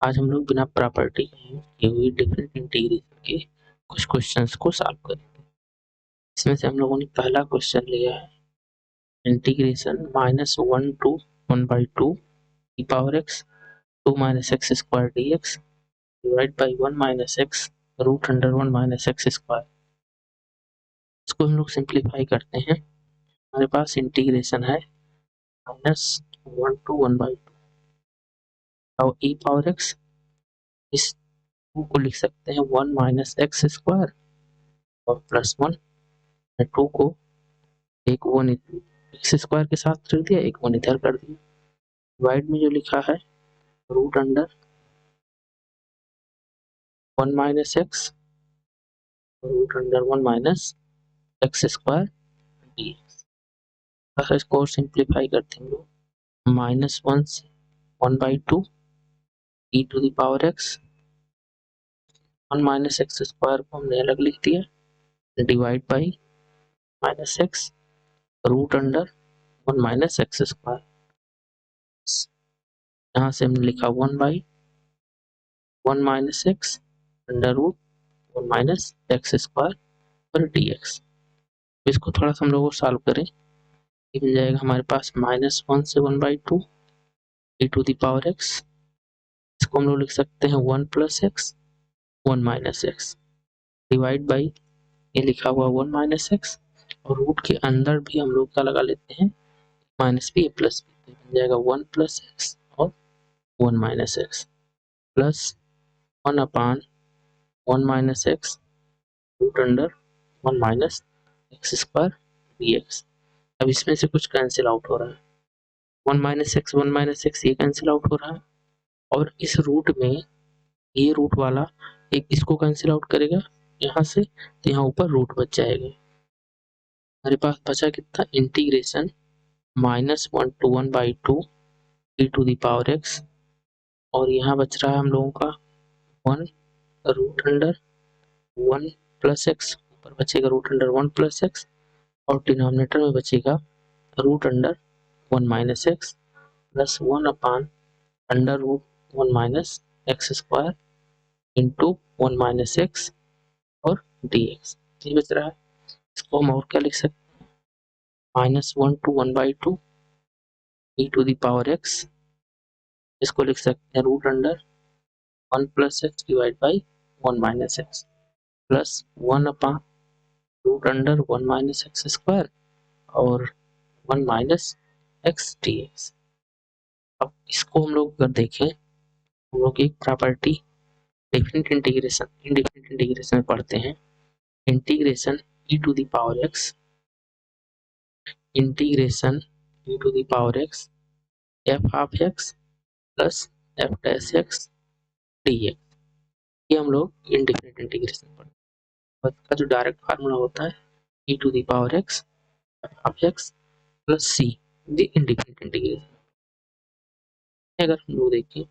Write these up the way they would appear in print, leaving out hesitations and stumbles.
आज हम लोग बिना प्रॉपर्टी के हुई डिफरेंट इंटीग्रेशन के कुछ क्वेश्चंस को सॉल्व करेंगे। इसमें से हम लोगों ने पहला क्वेश्चन लिया है integration -1 to 1/2 e power x 2 - x square dx divide by 1 - x root under 1 - x square. इसको हम लोग सिंप्लीफाई करते हैं। हमारे पास इंटीग्रेशन है -1 to 1/2 और e पावर x इस 2 को लिख सकते हैं 1 - x स्क्वायर और +1 2 को एक 1 एक्स स्क्वायर के साथ कर दिया, एक 1 इधर कर दिया। डिवाइड में जो लिखा है root under 1 - x root under 1 - x square dx। थोड़ा इसको और सिंप्लीफाई करते हैं हम लोग -1 से 1/2 e to the power x 1 - x square को हमने अलग लिख दिया divide by -x root under 1 - x square. यहाँ से हमने लिखा 1/1 - x under root 1 - x square पर dx। इसको थोड़ा सा हम लोग सॉल्व करें, ये मिल जाएगा हमारे पास -1 से 1/2 e to the power x। इसको हम लोग लिख सकते हैं 1 + x 1 - x डिवाइड बाई ये लिखा हुआ 1 - x और रूट के अंदर भी हम लोग क्या लगा लेते हैं माइनस भी प्लस भी, मिल जाएगा 1 + x और 1 - x plus 1/1 - x root under 1 - x square dx। अब इसमें से कुछ कैंसिल आउट हो रहा है, 1 - x ये कैंसिल आउट हो रहा है और इस रूट में ये रूट वाला एक इसको कैंसिल आउट करेगा यहाँ से, तो यहाँ ऊपर रूट बच जाएगा। हमारे पास बचा कितना integration -1 to 1/2 e to the power x और यहाँ बच रहा है हम लोगों का 1 रूट अंडर 1 + x, ऊपर बचेगा रूट अंडर 1 + x और डिनोमिनेटर में बचेगा root under 1 - x plus 1 under root 1 - x square into 1 - x और dx। ये बच रहा है, इसको हम और क्या लिख सकते हैं -1 to 1/2 e to the power x, इसको लिख सकते हैं root under 1 + x divide by 1 - x plus 1 root under 1 - x square और 1 - x dx। अब इसको हम लोग अगर देखें, हम लोग एक property different integration indifferent integration में पढ़ते हैं। Integration e to the power x integration e to the power x f of x plus f dash x dx। ये हम लोग इनडिफरेंट इंटीग्रेशन पढ़ते हैं। इसका जो डायरेक्ट फार्मूला होता है e to the power x f of x plus c, ये इनडिफरेंट इंटीग्रेशन। अगर हम लोग देखें,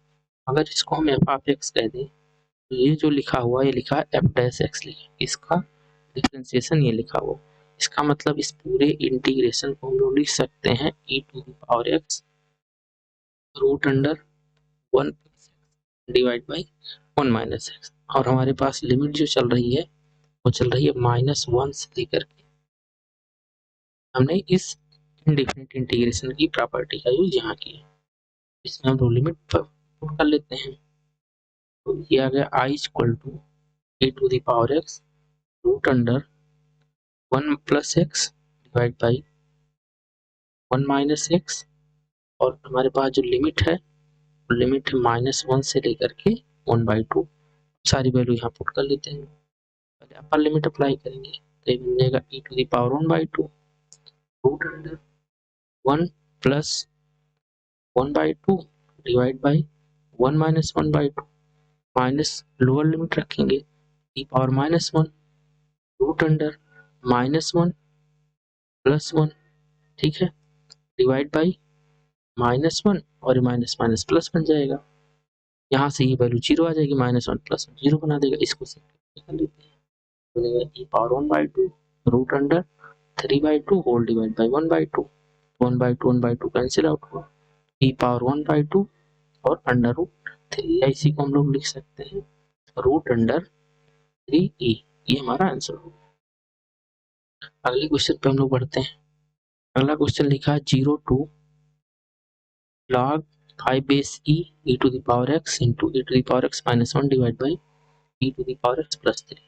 अगर इसको हम f ऑफ x कह दें, तो ये जो लिखा हुआ ये लिखा f डैश x लिखा, इसका डिफरेंशिएशन ये लिखा हुआ, इसका मतलब इस पूरे इंटीग्रेशन को हम लोग लिख सकते हैं e to the power x root under 1 divide by 1 - x और हमारे पास लिमिट जो चल रही है वो चल रही है -1 से लेकर के। हमने इस इनडिफरेंट इंटीग्रेशन की प्रॉपर्टी का यूज यहाँ किया, इसमें हम लोग लिमिट पुट कर लेते हैं। तो ये आ गया i = e to the power x root under 1 + x divide by 1 - x और हमारे पास जो लिमिट है लिमिट -1 से लेकर के 1/2। सारी वैल्यू यहाँ पुट कर लेते हैं। पहले अपर लिमिट अप्लाई करेंगे तो ये बन जाएगा e to the power 1/2 root under 1 plus 1/2 divide by 1 - 1/2 minus lower limit रखेंगे e power -1 root under -1 plus 1, ठीक है, डिवाइड बाई -1 और ये माइनस माइनस प्लस बन जाएगा। यहाँ से ये वैल्यू 0 आ जाएगी, -1 प्लस 0 बना देगा। इसको सिंपलीफाई कर लेते हैं, बनेगा e power 1/2 root under 3/2 whole divide by 1/2, 1/2 1/2 cancel out हुआ, e पावर 1/2 और अंडर रूट 3 इसी को हम लोग लिख सकते हैं √3e। ये हमारा आंसर होगा। अगले क्वेश्चन पे हम लोग बढ़ते हैं। अगला क्वेश्चन लिखा है 0 to log 5 base e to the power x into e to the power x minus 1 divided by e to the power x plus 3।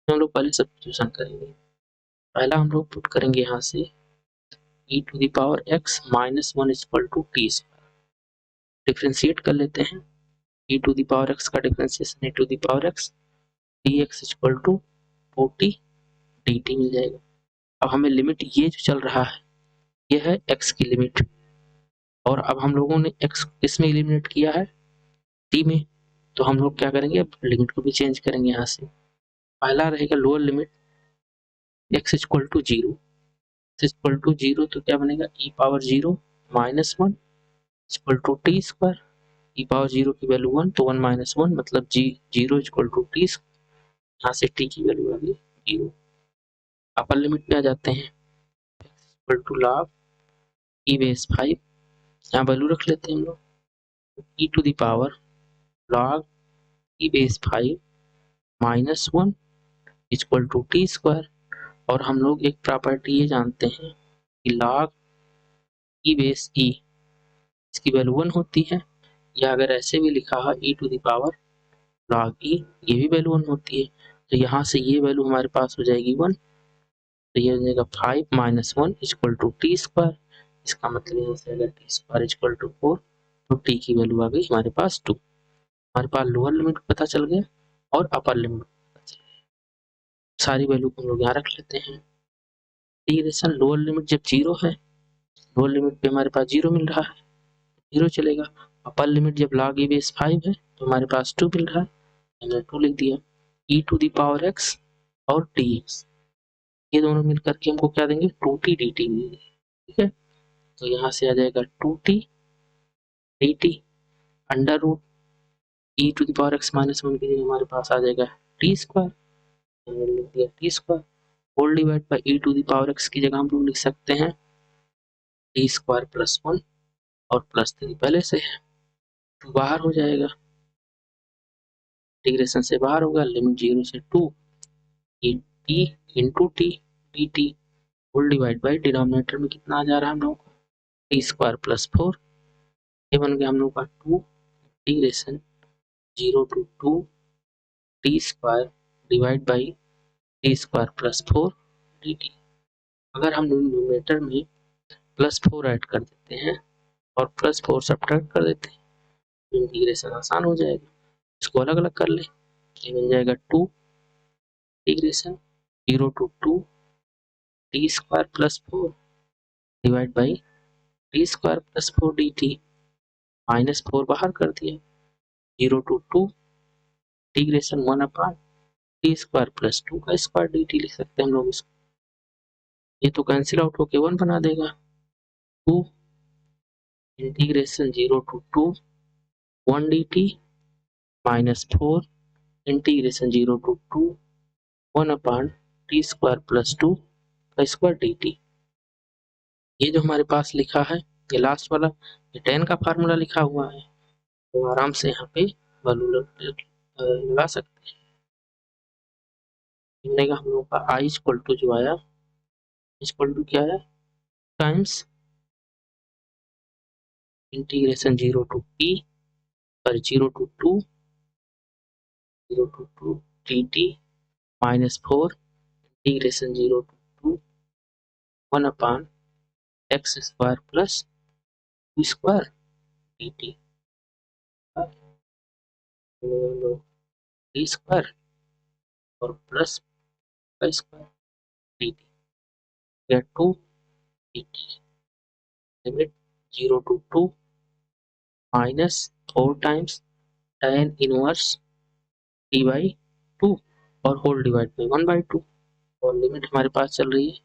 हम लोग पहले सब्स्टिट्यूशन करेंगे। पहला हम लोग पुट करेंगे यहाँ से e to the power x minus 1 equal to t square. Differentiate कर लेते हैं। e to the power x का differentiation e to the power x dx equal to 40 dt मिल जाएगा। अब हमें लिमिट ये जो चल रहा है ये है x की लिमिट, और अब हम लोगों ने x किसमें एलिमिनेट किया है, t में। तो हम लोग क्या करेंगे, अब लिमिट को भी चेंज करेंगे। यहाँ से पहला रहेगा lower limit x equal to 0, equal to 0 तो क्या बनेगा e power 0 minus 1 equal to t square. e power 0 की वैल्यू 1 तो 1 माइनस 1 मतलब जी 0 इक्वल टू टी। यहाँ से t की वैल्यू आ गई 0। अपर लिमिट में आ जाते हैं equal to log e base 5, यहाँ वैल्यू रख लेते हैं हम लोग e to the power log e base 5 minus 1 equal to t square. और हम लोग एक प्रॉपर्टी ये जानते हैं कि log e बेस e इसकी वैल्यू 1 होती है, या अगर ऐसे भी लिखा है e to the power log e ये भी वैल्यू 1 होती है। तो यहाँ से ये वैल्यू हमारे पास हो जाएगी 1, तो ये हो जाएगा 5 minus 1 equal to t square. इसका मतलब यहाँ से अगर टी स्क्वायर इक्वल टू 4 तो टी की वैल्यू आ गई हमारे पास 2। हमारे पास लोअर लिमिट पता चल गया और अपर लिमिट पता चल गया। सारी वैल्यू को हम लोग यहाँ रख लेते हैं। इंटीग्रेशन लोअर लिमिट जब 0 है, लोअर लिमिट पे हमारे पास 0 मिल रहा है, 0 चलेगा। अपर लिमिट जब log e बेस 5 है तो हमारे पास 2 मिल रहा है, हमने 2 लिख दिया। e to the power x और dx ये दोनों मिल करके हमको क्या देंगे 2t dt मिलेंगे। ठीक है, तो यहाँ से आ जाएगा 2t dt under root e to the power x minus 1 की जगह हमारे पास आ जाएगा टी स्क्वायर, हमने लिख दिया t square whole divide by e to the power x की जगह हम लोग लिख सकते हैं टी स्क्वायर प्लस 1 और प्लस 3 पहले से है तो बाहर हो जाएगा, इंटीग्रेशन से बाहर होगा। लिमिट 0 से 2 e t into t d t whole divide by denominator में कितना आ जा रहा है हम लोग को टी स्क्वायर प्लस 4। ये बन गया हम लोग का 2 integration 0 to 2 T square divide by T square plus 4 D T. अगर हम न्यूमरेटर में प्लस 4 ऐड कर देते हैं और प्लस 4 सब्ट्रैक्ट कर देते हैं तो इंटीग्रेशन आसान हो जाएगा। इसको अलग अलग कर ले, ये बन जाएगा 2 integration 0 to 2 T square plus 4 divide by T square plus 4 D T. Minus 4 बाहर कर दिया, 0 to 2 integration 1 upon T square plus 2 का स्क्वायर डी टी लिख सकते हैं हम लोग इसको। ये तो कैंसिल आउट होके 1 बना देगा। 2 integration 0 to 2 1 D T minus 4 integration 0 to 2 1 upon T square plus 2 का स्क्वायर डी टी। ये जो हमारे पास लिखा है ये लास्ट वाला ये tan का फार्मूला लिखा हुआ है, तो आराम से यहाँ पे वैल्यू लगा सकते हैं। मिलेगा हम लोग का आई इक्वल टू जो आया इक्वल टू क्या है टाइम्स इंटीग्रेशन 0 to t और 0 to 2 D T minus 4 integration 0 to 2 1 upon x square plus 2 square D T T square और प्लस का स्क्वायर डी टी या 2 D T limit 0 to 2 minus 4 times tan inverse T by 2 और whole divide by 1 by 2 और limit हमारे पास चल रही है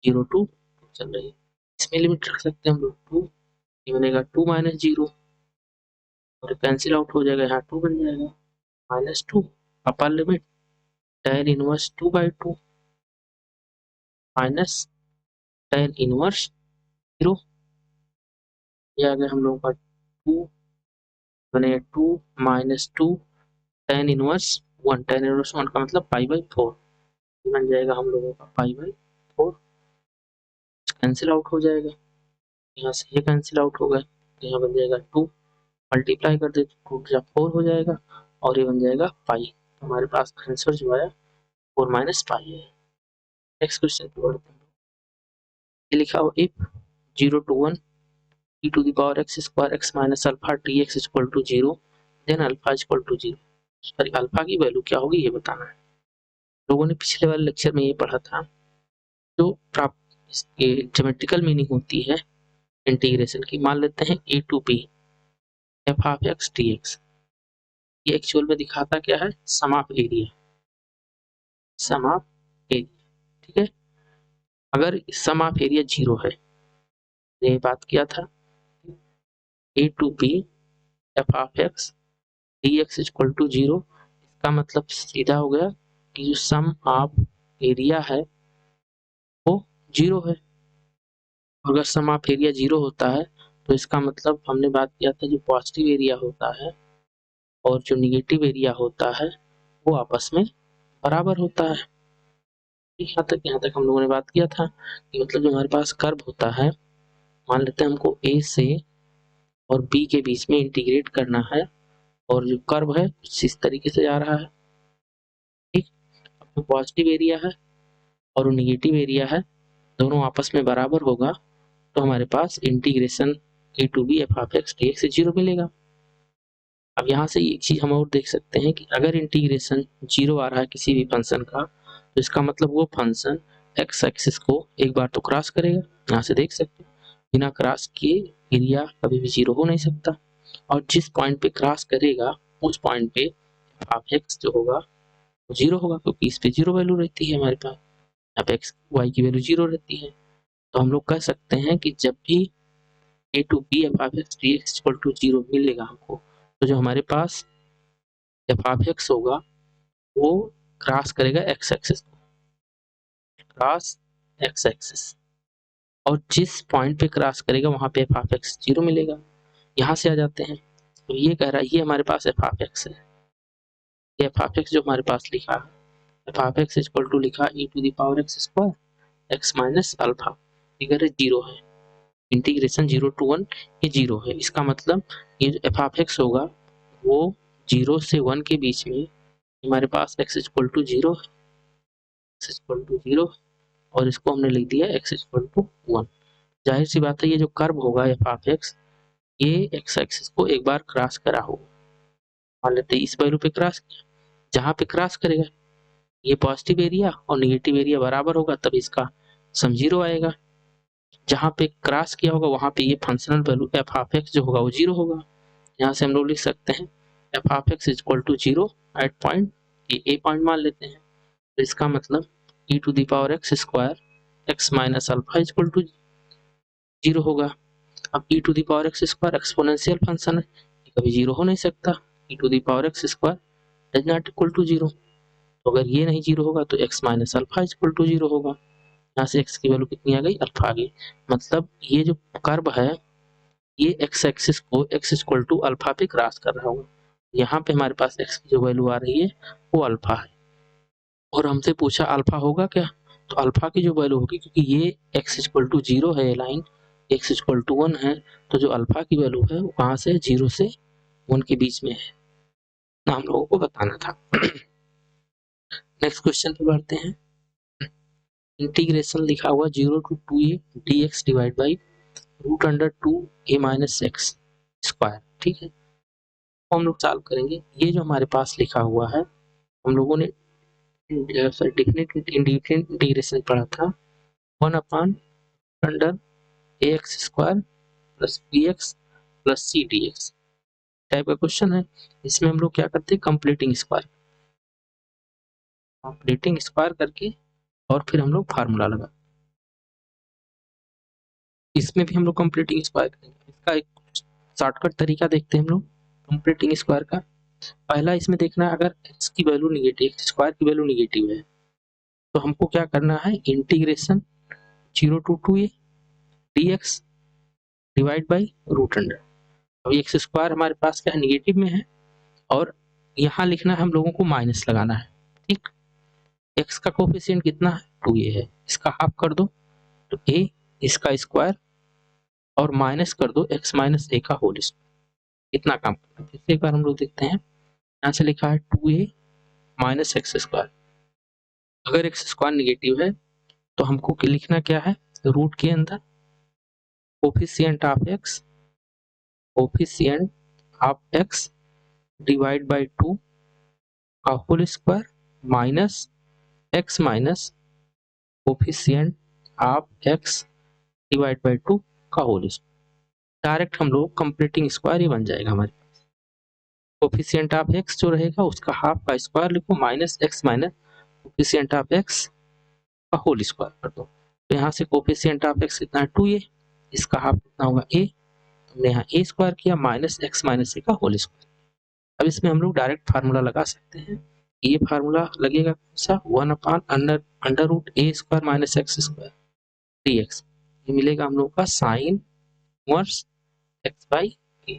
0 to 2 चल रही है। इसमें लिमिट रख सकते हैं हम लोग 2, ये बनेगा 2 माइनस 0 और कैंसिल आउट हो जाएगा, यहाँ 2 बन जाएगा minus 2 upper limit tan inverse 2 by 2 minus tan inverse 0। ये आ गया हम लोगों का 2 बनेगा 2 minus 2 tan inverse 1, tan inverse 1 का मतलब पाई बाई 4 बन जाएगा हम लोगों का पाई बाई 4, कैंसिल आउट हो जाएगा, यहाँ से ये कैंसिल आउट हो गए, यहाँ बन जाएगा 2, मल्टीप्लाई कर दे तो 2 4 हो जाएगा और ये बन जाएगा पाई। हमारे पास आंसर जो है 4 माइनस पाई है। नेक्स्ट क्वेश्चन पे बढ़ते हैं। ये लिखा हुआ if 0 to 1 e to the power x square x minus alpha dx is equal to 0 then alpha is equal to 0। Sorry, alpha की वैल्यू क्या होगी ये बताना है। लोगों ने पिछले वाले लेक्चर में ये पढ़ा था, जो प्राप्त इसकी ज्योमेट्रिकल मीनिंग होती है इंटीग्रेशन की, मान लेते हैं a to b f of x dx, ये एक्चुअल में दिखाता क्या है, sum of area, sum of area, ठीक है। अगर सम ऑफ एरिया 0 है, ये बात किया था, a to b f of x dx is equal to 0, इसका मतलब सीधा हो गया कि जो सम ऑफ एरिया है वो 0 है। अगर सम ऑफ एरिया 0 होता है तो इसका मतलब हमने बात किया था, जो पॉजिटिव एरिया होता है और जो निगेटिव एरिया होता है वो आपस में बराबर होता है। यहाँ तक हम लोगों ने बात किया था कि मतलब जो हमारे पास कर्व होता है, मान लेते हैं हमको A से और B के बीच में इंटीग्रेट करना है और जो कर्व है इस तरीके से जा रहा है, ठीक। अब पॉजिटिव एरिया है और निगेटिव एरिया है, दोनों आपस में बराबर होगा तो हमारे पास integration a to B F of x D X 0 मिलेगा। अब यहाँ से एक चीज हम और देख सकते हैं कि अगर इंटीग्रेशन 0 आ रहा है किसी भी फंक्शन का, तो इसका मतलब वो फंक्शन एक्स एक्सिस को एक बार तो क्रॉस करेगा। यहाँ से देख सकते हैं बिना क्रॉस किए एरिया कभी भी 0 हो नहीं सकता, और जिस पॉइंट पे क्रॉस करेगा उस पॉइंट पे एफ ऑफ एक्स जो होगा वो 0 होगा, क्योंकि इस पे 0 वैल्यू रहती है हमारे पास, यहाँ पे एक्स वाई की वैल्यू 0 रहती है। तो हम लोग कह सकते हैं कि जब भी a to B F of x D x equal to 0 मिलेगा हमको, तो जो हमारे पास एफ ऑफ एक्स होगा वो क्रॉस करेगा x axis, cross x axis, और जिस पॉइंट पे क्रॉस करेगा वहां पे एफ ऑफ एक्स 0 मिलेगा। यहाँ से आ जाते हैं, तो ये कह रहा है ये हमारे पास एफ ऑफ एक्स है, ये एफ ऑफ एक्स जो हमारे पास लिखा है, f of x equal to लिखा e to the power x square x minus alpha, figure 0 है, इंटीग्रेशन 0 to 1 ये 0 है। इसका मतलब ये जो एफ ऑफ एक्स होगा वो 0 से 1 के बीच में हमारे पास x equal to 0, x equal to 0, और इसको हमने लिख दिया x इक्वल टू 1। जाहिर सी बात है ये जो कर्व होगा एफ ऑफ एक्स, ये x एक्सिस को एक बार क्रॉस करा होगा, मान लेते हैं इस वैल्यू पे क्रॉस किया, जहाँ पे क्रॉस करेगा ये पॉजिटिव एरिया और निगेटिव एरिया बराबर होगा तब इसका सम 0 आएगा, जहाँ पे क्रॉस किया होगा वहां पे ये functional value F of x जो होगा वो 0 होगा। यहाँ से हम लोग लिख सकते हैं f of x equal to 0 at point, ये ए पॉइंट मान लेते हैं, तो इसका मतलब e to the power x square x minus alpha equal to 0 होगा। अब e to the power x square exponential function है, कभी 0 हो नहीं सकता, e to the power x square does not equal to 0, तो अगर ये नहीं 0 होगा तो x minus alpha equal to 0 होगा। यहाँ से x की वैल्यू कितनी आ गई, अल्फा आ गई, मतलब ये जो कर्व है ये x एक्सिस को x इक्वल टू अल्फा पे क्रॉस कर रहा होगा, यहाँ पे हमारे पास x की जो वैल्यू आ रही है वो अल्फा है, और हमसे पूछा अल्फा होगा क्या, तो अल्फा की जो वैल्यू होगी, क्योंकि ये x इक्वल टू 0 है, लाइन x इक्वल टू 1 है, तो जो अल्फा की वैल्यू है वो कहाँ से 0 से 1 के बीच में है, ना हम लोगों को बताना था। नेक्स्ट क्वेश्चन पे बढ़ते हैं। इंटीग्रेशन लिखा हुआ 0 to 2a dx divide by root under 2a minus x square, ठीक है। हम लोग सॉल्व करेंगे। ये जो हमारे पास लिखा हुआ है हम लोगों ने डेफिनेट इंटीग्रेशन पढ़ा था, 1 upon under A X square plus B X plus C D X type का क्वेश्चन है। इसमें हम लोग क्या करते हैं, कंप्लीटिंग स्क्वायर करके और फिर हम लोग फार्मूला लगा, इसमें भी हम लोग कंप्लीटिंग स्क्वायर करेंगे। इसका एक शॉर्टकट तरीका देखते हैं हम लोग कंप्लीटिंग स्क्वायर का। पहला इसमें देखना है, अगर x की वैल्यू निगेटिव, एक्स स्क्वायर की वैल्यू निगेटिव है तो हमको क्या करना है, integration 0 to 2a dx divide by root under. अब एक्स स्क्वायर हमारे पास क्या है, निगेटिव में है, और यहाँ लिखना है हम लोगों को माइनस लगाना है, ठीक। एक्स का कोफिशिएंट कितना है, 2a है, इसका हाफ कर दो तो a, इसका स्क्वायर, और माइनस कर दो x माइनस a का होल स्क्वायर। इतना काम करना है। फिर से एक बार हम लोग देखते हैं, यहाँ से लिखा है 2a माइनस एक्स स्क्वायर। अगर एक्स स्क्वायर निगेटिव है तो हमको लिखना क्या है, रूट के अंदर coefficient of x divide by 2 का whole square minus x minus coefficient of x divide by 2 का होल स्क्वायर। डायरेक्ट हम लोग कंप्लीटिंग स्क्वायर ही बन जाएगा हमारे पास। कोफिशिएंट ऑफ एक्स जो रहेगा उसका हाफ का स्क्वायर लिखो, minus x minus coefficient of x का होल स्क्वायर कर दो। तो यहाँ से कोफिशिएंट ऑफ एक्स कितना है, 2a, इसका हाफ कितना होगा a, हमने यहाँ a स्क्वायर किया माइनस एक्स माइनस a का होल स्क्वायर। अब इसमें हम लोग डायरेक्ट फार्मूला लगा सकते हैं। ये फार्मूला लगेगा कौन सा, 1 under root a square minus x square dx। ये मिलेगा हम लोग का sine inverse x by a।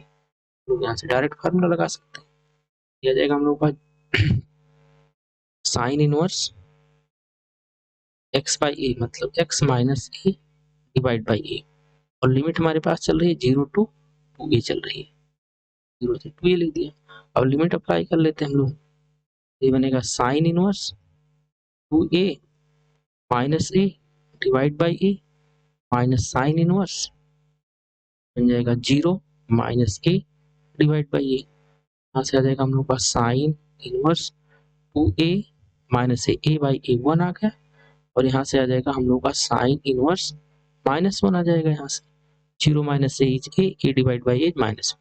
लोग यहाँ से डायरेक्ट फार्मूला लगा सकते हैं। यह जाएगा हम लोग का sine inverse x by a, मतलब x minus a divide by a, और लिमिट हमारे पास चल रही है 0 to 2a चल रही है, 0 से 2a लिख दिया। अब लिमिट अप्लाई कर लेते हैं हम लोग, ये बनेगा sine inverse 2a minus a divide by a minus sine inverse बन जाएगा 0 minus a divide by a। यहाँ से आ जाएगा हम लोग का sine inverse 2a minus a by a 1 आ गया, और यहाँ से आ जाएगा हम लोग का साइन इनवर्स -1 आ जाएगा। यहाँ से 0 minus a is a divide by a -1,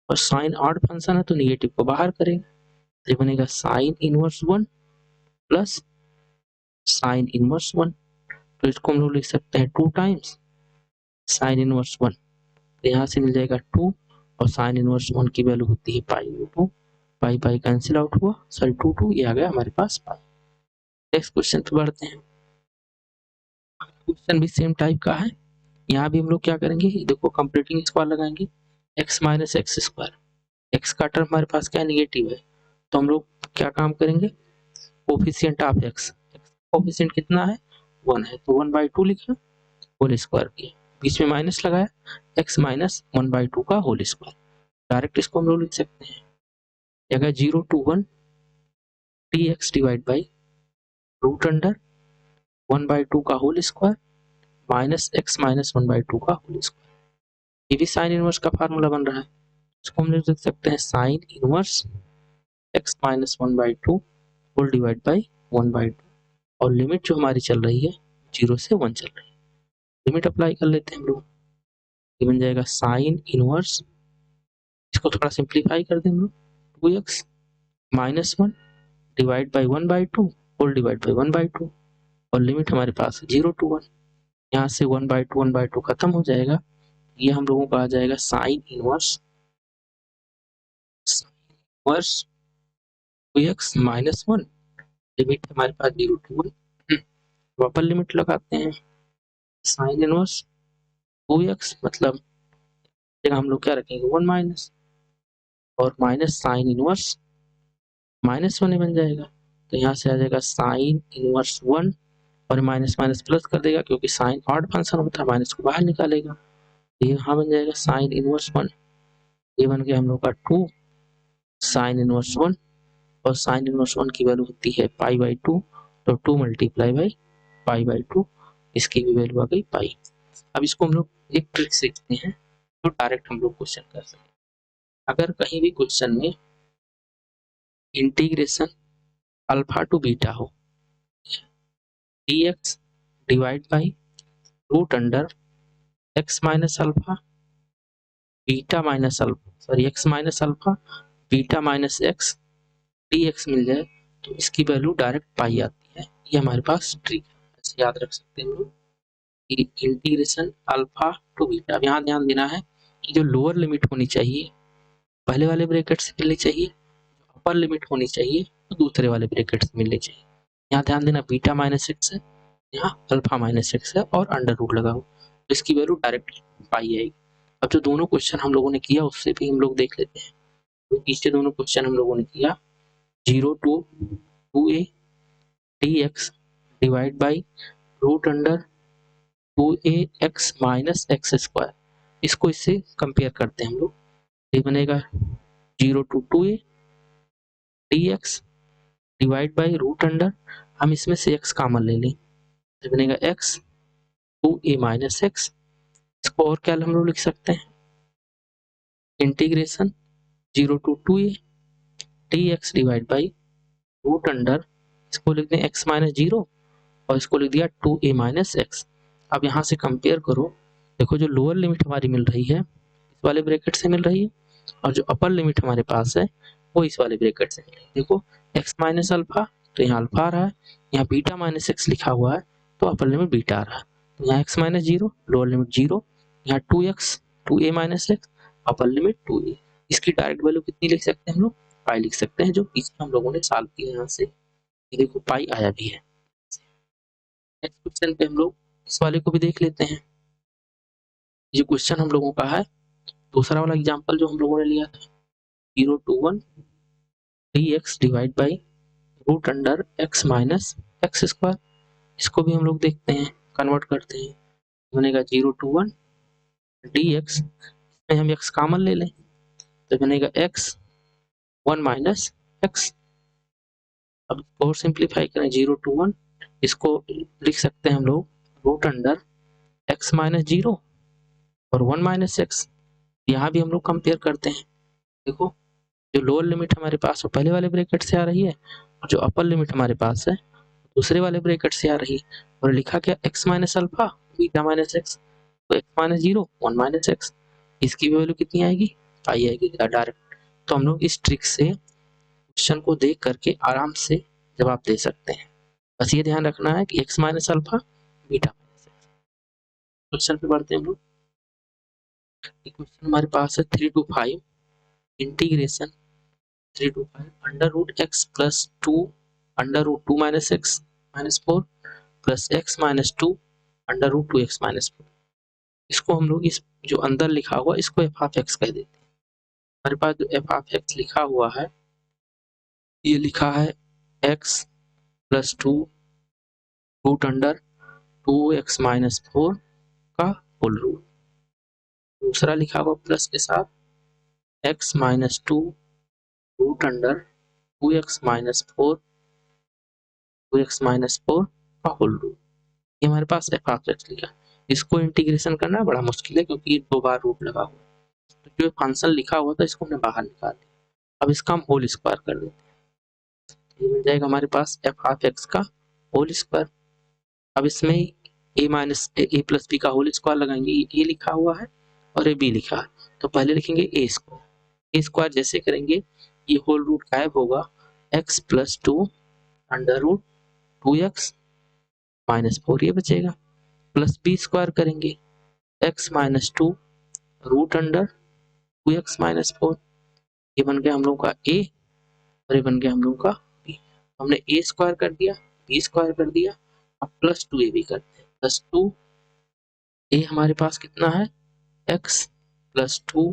और साइन ऑड फंक्शन है तो निगेटिव को बाहर करेंगे, तो ये बनेगा sine inverse 1 plus sine inverse 1। तो इसको हम लोग लिख सकते हैं 2 टाइम्स साइन इनवर्स 1, तो यहाँ से मिल जाएगा 2, और साइन इनवर्स 1 की वैल्यू होती है pi by 2, pi pi cancel out हुआ, सॉरी 2 ये आ गया हमारे पास पाई। नेक्स्ट क्वेश्चन पे बढ़ते हैं। क्वेश्चन भी सेम टाइप का है। यहाँ भी हम लोग क्या करेंगे, देखो कंप्लीटिंग स्क्वायर लगाएंगे, x minus x square, x का टर्म हमारे पास क्या निगेटिव है, तो हम लोग क्या काम करेंगे, कोफिशिएंट ऑफ एक्स, कोफिशिएंट कितना है 1 है, तो 1/2 लिखा, होल स्क्वायर किया, बीच में माइनस लगाया, x माइनस 1/2 का होल स्क्वायर। डायरेक्ट इसको हम लोग लिख सकते हैं, अगर 0 to 1 dx divide by root under 1/2 का whole square minus x minus 1/2 का होल स्क्वायर। ये भी साइन इनवर्स का फार्मूला बन रहा है, इसको हम लिख सकते हैं sine inverse x minus 1/2 whole divide by 1/2, और लिमिट जो हमारी चल रही है 0 से 1 चल रही है, लिमिट अप्लाई कर लेते हैं हम लोग, ये बन जाएगा साइन इनवर्स, इसको थोड़ा सिंप्लीफाई कर दें हम लोग, 2x minus 1 divide by 1/2 whole divide by 1/2, और लिमिट हमारे पास 0 to 1, यहाँ से 1/2 खत्म हो जाएगा, ये हम लोगों का आ जाएगा sine inverse 2x minus 1, limit हमारे पास 0 to 1, वापस लिमिट लगाते हैं, साइन इनवर्स 2x मतलब हम लोग क्या रखेंगे 1 माइनस, और माइनस साइन इनवर्स -1 बन जाएगा, तो यहाँ से आ जाएगा साइन इनवर्स 1, और माइनस माइनस प्लस कर देगा क्योंकि साइन ऑड फंक्शन होता है, माइनस को बाहर निकालेगा, ये यहाँ बन जाएगा साइन इनवर्स 1, ये बन गया हम लोग का 2 साइन इनवर्स 1, और साइन इनवर्स 1 की वैल्यू होती है पाई बाई 2, तो 2 मल्टीप्लाई बाई पाई बाई 2, इसकी भी वैल्यू आ गई पाई। अब इसको हम लोग एक ट्रिक सीखते हैं तो डायरेक्ट हम लोग क्वेश्चन कर सकें। अगर कहीं भी क्वेश्चन में इंटीग्रेशन अल्फा टू बीटा हो, dx divide by root under x minus alpha beta minus alpha, sorry x minus alpha beta minus x dx मिल जाए, तो इसकी वैल्यू डायरेक्ट पाई आती है। ये हमारे पास ट्रिक है, ऐसे याद रख सकते हैं हम लोग कि इंटीग्रेशन अल्फा टू बीटा। अब यहाँ ध्यान देना है कि जो लोअर लिमिट होनी चाहिए पहले वाले ब्रैकेट से मिलनी चाहिए, अपर लिमिट होनी चाहिए तो दूसरे वाले ब्रैकेट से मिलनी चाहिए। यहाँ ध्यान देना बीटा माइनस एक्स है, यहाँ अल्फा माइनस एक्स है, और अंडर रूट लगा हो, तो इसकी वैल्यू डायरेक्ट पाई आएगी। अब जो दोनों क्वेश्चन हम लोगों ने किया उससे भी हम लोग देख लेते हैं। तो पीछे दोनों क्वेश्चन हम लोगों ने किया 0 to 2a dx divide by root under 2ax minus x square, इसको इससे कंपेयर करते हैं हम लोग। ये बनेगा 0 to 2a dx divide by root under, हम इसमें से x कॉमन ले लें, तो बनेगा x 2a माइनस एक्स। इसको और क्या हम लोग लिख सकते हैं, integration 0 to 2a dx divide by root under, इसको लिख दें x माइनस 0 और इसको लिख दिया 2a माइनस एक्स। अब यहाँ से कंपेयर करो, देखो जो लोअर लिमिट हमारी मिल रही है इस वाले ब्रैकेट से मिल रही है और जो अपर लिमिट हमारे पास है वो इस वाले ब्रैकेट से मिल रही है। देखो x माइनस अल्फा, तो यहाँ अल्फा आ रहा है, यहाँ बीटा माइनस एक्स लिखा हुआ है तो अपर लिमिट बीटा आ रहा है, तो यहाँ x माइनस 0 लोअर लिमिट 0, यहाँ 2x 2a minus x upper limit 2a। इसकी डायरेक्ट वैल्यू कितनी लिख सकते हैं हम लोग, पाई लिख सकते हैं, जो पीछे हम लोगों ने सॉल्व किया यहाँ से, ये देखो पाई आया भी है। नेक्स्ट क्वेश्चन पे हम लोग इस वाले को भी देख लेते हैं। ये क्वेश्चन हम लोगों का है दूसरा वाला एग्जांपल जो हम लोगों ने लिया था 0 to 1 dx divide by root under x minus x square. इसको भी हम लोग देखते हैं, कन्वर्ट करते हैं, बनेगा 0 to 1 dx, इसमें हम x कॉमन ले लें तो बनेगा x 1 माइनस एक्स। अब और सिंप्लीफाई करें 0 to 1, इसको लिख सकते हैं हम लोग रूट अंडर x माइनस 0 और 1 माइनस एक्स। यहाँ भी हम लोग कंपेयर करते हैं, देखो जो लोअर लिमिट हमारे पास वो पहले वाले ब्रैकेट से आ रही है और जो अपर लिमिट हमारे पास है दूसरे वाले ब्रैकेट से आ रही है, और लिखा क्या x minus alpha beta minus x, तो x माइनस 0 1 माइनस एक्स, इसकी वैल्यू कितनी आएगी, पाई आएगी डायरेक्ट। तो हम लोग इस ट्रिक से क्वेश्चन को देख करके आराम से जवाब दे सकते हैं। बस ये ध्यान रखना है कि x minus alpha beta minus x. Question पे बढ़ते हैं हम लोग। क्वेश्चन हमारे पास है 3 to 5 integration 3 to 5 under root x plus 2 under root 2 minus x minus 4 plus x minus 2 under root 2 x minus 4। इसको हम लोग इस जो अंदर लिखा हुआ इसको एफ ऑफ एक्स कह देते हैं। हमारे पास जो एफ ऑफ एक्स लिखा हुआ है ये लिखा है x plus 2 root under 2 x minus 4 का होल रूट, दूसरा लिखा हुआ प्लस के साथ x minus 2 root under 2x minus 4 2x minus 4 का होल रूट। ये हमारे पास एफ ऑफ एक्स लिखा, इसको इंटीग्रेशन करना बड़ा मुश्किल है क्योंकि ये 2 बार रूट लगा हुआ है, तो जो फंक्शन लिखा हुआ था इसको हमने बाहर निकाल दिया। अब इसका हम होल स्क्वायर कर देते हैं, ये मिल जाएगा हमारे पास एफ ऑफ एक्स का होल स्क्वायर। अब इसमें ए माइनस ए प्लस बी का होल स्क्वायर लगाएंगे, ये लिखा हुआ है और ये बी लिखा है, तो पहले लिखेंगे ए स्क्वायर जैसे करेंगे ये होल रूट गायब होगा, x plus 2 under root 2x minus 4 ये बचेगा, प्लस बी स्क्वायर करेंगे x minus 2 root under 2x minus 4, ये बन गया हम लोग का a और ये बन गया हम लोग का b। हमने a स्क्वायर कर दिया, b स्क्वायर कर दिया, अब प्लस 2a भी करते हैं, प्लस 2a हमारे पास कितना है x plus 2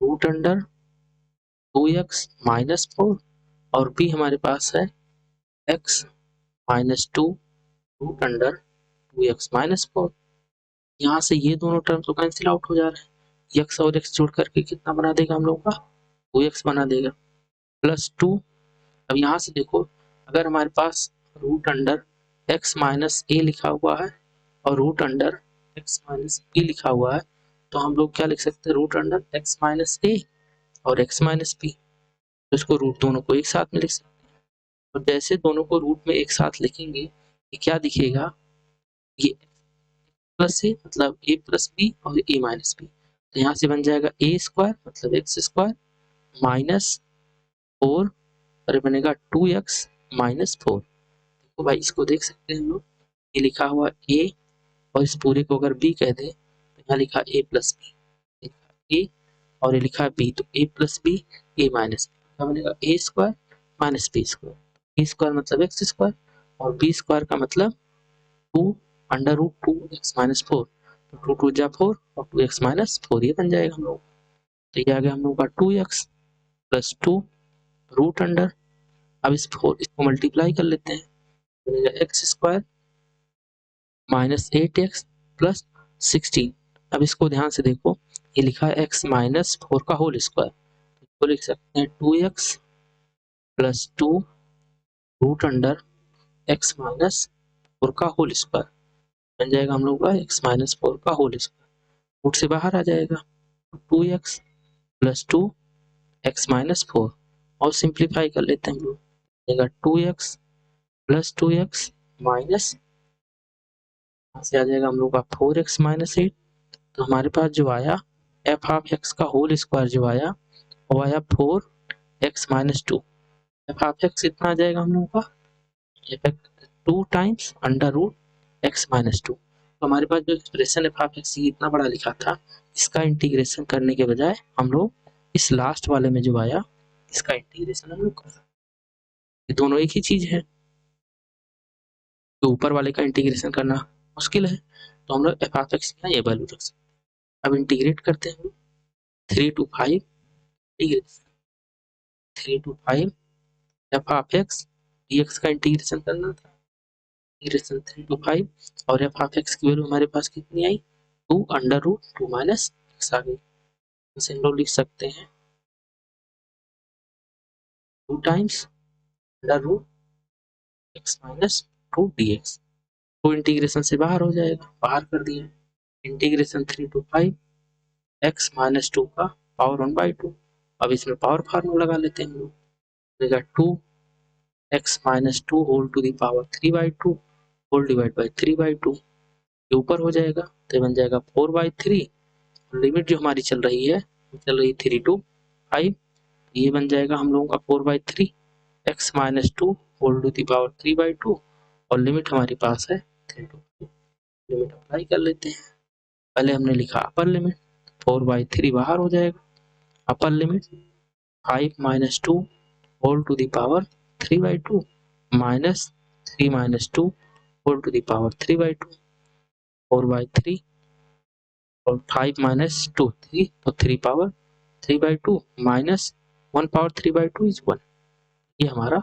root under 2x minus 4 और b हमारे पास है x minus 2 root under 2x minus 4। यहाँ से ये दोनों टर्म तो कैंसिल आउट हो जा रहे हैं, x और x जोड़ करके कितना बना देगा हम लोग का 2x बना देगा, प्लस 2। अब यहाँ से देखो अगर हमारे पास root under x minus a लिखा हुआ है और root under x minus b लिखा हुआ है तो हम लोग क्या लिख सकते हैं, root under x minus a और x माइनस b, तो इसको रूट दोनों को एक साथ में लिख सकते हैं। और जैसे दोनों को रूट में एक साथ लिखेंगे ये क्या दिखेगा, ये प्लस ए मतलब ए प्लस बी और ए माइनस बी, तो यहाँ से बन जाएगा ए स्क्वायर मतलब एक्स स्क्वायर माइनस 4 और बनेगा 2x माइनस 4। तो भाई इसको देख सकते हैं हम लोग, ये लिखा हुआ ए और इस पूरे को अगर बी कह दे तो यहाँ लिखा ए प्लस बी, ए और ये लिखा बी, तो ए प्लस बी ए माइनस बी, क्या बनेगा ए स्क्वायर माइनस बी स्क्वायर, ए स्क्वायर मतलब एक्स स्क्वायर और बी स्क्वायर का मतलब 2 अंडर रूट 2 एक्स माइनस 4, तो 2 2 जा 4 और 2x माइनस 4 ये बन जाएगा हम लोग। तो ये आ गया हम लोग का 2x प्लस 2 रूट अंडर, अब इसको मल्टीप्लाई कर लेते हैं, बनेगा x square minus 8x plus 16। अब इसको ध्यान से देखो, ये लिखा है x माइनस 4 का होल स्क्वायर, तो लिख सकते हैं 2x plus 2 root under x minus 4 का होल स्क्वायर, बन जाएगा हम लोग का x माइनस 4 का होल स्क्वायर, रूट से बाहर आ जाएगा 2x प्लस 2 x माइनस 4, और सिंप्लीफाई कर लेते हैं हम लोग, बनेगा 2x प्लस 2x माइनस, यहाँ से आ जाएगा हम लोग का 4x माइनस 8। तो हमारे पास जो आया एफ ऑफ एक्स का होल स्क्वायर जो आया वो आया 4x minus 2। F of x कितना आ जाएगा हम लोगों का, f 2 times under root x minus 2। तो हमारे पास जो एक्सप्रेशन एफ ऑफ एक्स इतना बड़ा लिखा था, इसका इंटीग्रेशन करने के बजाय हम लोग इस लास्ट वाले में जो आया इसका इंटीग्रेशन हम लोग कर सकते हैं। ये दोनों एक ही चीज है, तो ऊपर वाले का इंटीग्रेशन करना मुश्किल है, तो हम लोग एफ ऑफ एक्स का ये वैल्यू रख सकते हैं। अब इंटीग्रेट करते हैं 3 to 5 integration 3 to 5 f of x dx का इंटीग्रेशन करना था, इंटीग्रेशन 3 to 5, और एफ ऑफ एक्स की वैल्यू हमारे पास कितनी आई 2 अंडर रूट 2 माइनस एक्स आ गई। इसे हम लोग लिख सकते हैं 2 times under root x minus 2 dx। तो इंटीग्रेशन से बाहर हो जाएगा, बाहर कर दिया, इंटीग्रेशन 3 to 5 एक्स माइनस 2 का पावर 1/2। अब इसमें पावर फार्मूला लगा लेते हैं हम लोग, 2 x minus 2 whole to the power 3/2 whole divide by 3/2, ये ऊपर हो जाएगा तो बन जाएगा 4/3। लिमिट जो हमारी चल रही है चल रही 3 to 5, ये बन जाएगा हम लोगों का 4/3 x minus 2 whole to the power 3/2, और लिमिट हमारे पास है 3 to 5। लिमिट अप्लाई कर लेते हैं, पहले हमने लिखा अपर लिमिट 4/3 बाहर हो जाएगा, upper limit 5 minus 2 whole to the power 3/2 minus 3 minus 2 whole to the power 3/2, 4/3 और 5 माइनस 2 3, तो 3 पावर 3/2 माइनस 1 पावर 3/2 इज 1, ये हमारा